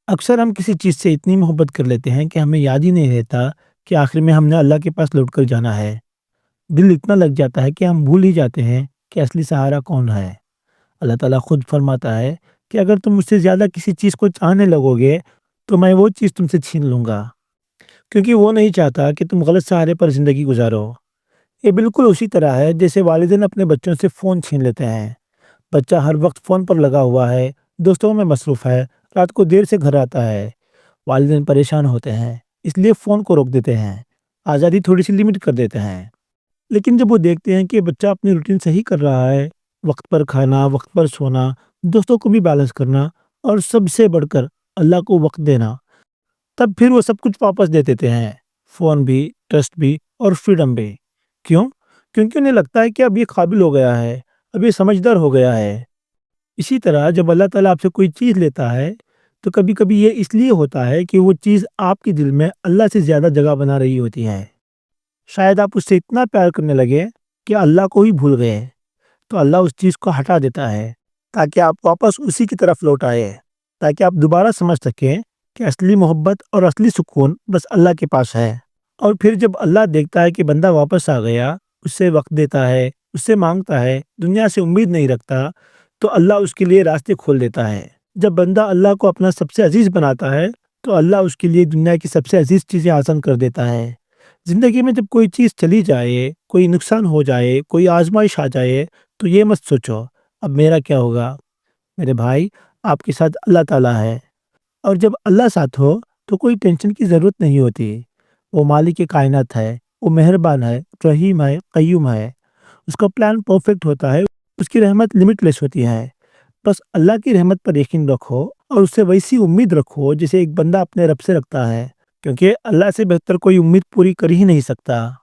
अक्सर हम किसी चीज़ से इतनी मोहब्बत कर लेते हैं कि हमें याद ही नहीं रहता कि आखिर में हमने अल्लाह के पास लौट कर जाना है। दिल इतना लग जाता है कि हम भूल ही जाते हैं कि असली सहारा कौन है। अल्लाह ताला खुद फरमाता है कि अगर तुम मुझसे ज़्यादा किसी चीज़ को चाहने लगोगे, तो मैं वो चीज़ तुमसे छीन लूँगा। क्योंकि वो नहीं चाहता कि तुम गलत सहारे पर ज़िंदगी गुजारो। ये बिल्कुल उसी तरह है जैसे वालिदैन अपने बच्चों से फ़ोन छीन लेते हैं। बच्चा हर वक्त फ़ोन पर लगा हुआ है, दोस्तों में मसरूफ़ है, रात को देर से घर आता है। वालिदैन परेशान होते हैं, इसलिए फ़ोन को रोक देते हैं, आज़ादी थोड़ी-सी लिमिट कर देते हैं। लेकिन जब वो देखते हैं कि बच्चा अपनी रूटीन सही कर रहा है, वक्त पर खाना, वक्त पर सोना, दोस्तों को भी बैलेंस करना और सबसे बढ़कर अल्लाह को वक्त देना, तब फिर वो सब कुछ वापस दे देते हैं। फ़ोन भी, ट्रस्ट भी और फ्रीडम भी। क्यों? क्योंकि उन्हें लगता है कि अब ये काबिल हो गया है, अब ये समझदार हो गया है। इसी तरह जब अल्लाह ताला आपसे कोई चीज़ लेता है, तो कभी-कभी ये इसलिए होता है कि वो चीज़ आपके दिल में अल्लाह से ज़्यादा जगह बना रही होती है। शायद आप उससे इतना प्यार करने लगे कि अल्लाह को ही भूल गए, तो अल्लाह उस चीज़ को हटा देता है, ताकि आप वापस उसी की तरफ लौट आए, ताकि आप दोबारा समझ सकें कि असली मोहब्बत और असली सुकून बस अल्लाह के पास है। और फिर जब अल्लाह देखता है कि बंदा वापस आ गया, उससे वक्त देता है, उससे मांगता है, दुनिया से उम्मीद नहीं रखता, तो अल्लाह उसके लिए रास्ते खोल देता है। जब बंदा अल्लाह को अपना सबसे अजीज बनाता है, तो अल्लाह उसके लिए दुनिया की सबसे अजीज चीज़ें आसान कर देता है। ज़िंदगी में जब कोई चीज़ चली जाए, कोई नुकसान हो जाए, कोई आजमाइश आ जाए, तो ये मत सोचो, अब मेरा क्या होगा? मेरे भाई, आपके साथ अल्लाह ताला है। और जब अल्लाह साथ हो, तो कोई टेंशन की ज़रूरत नहीं होती। वो मालिक कायनात है, वो मेहरबान है, रहीम है, कय्यूम है। उसका प्लान परफेक्ट होता है, उसकी रहमत लिमिटलेस होती है। बस अल्लाह की रहमत पर यकीन रखो और उससे वैसी उम्मीद रखो जैसे एक बंदा अपने रब से रखता है, क्योंकि अल्लाह से बेहतर कोई उम्मीद पूरी कर ही नहीं सकता।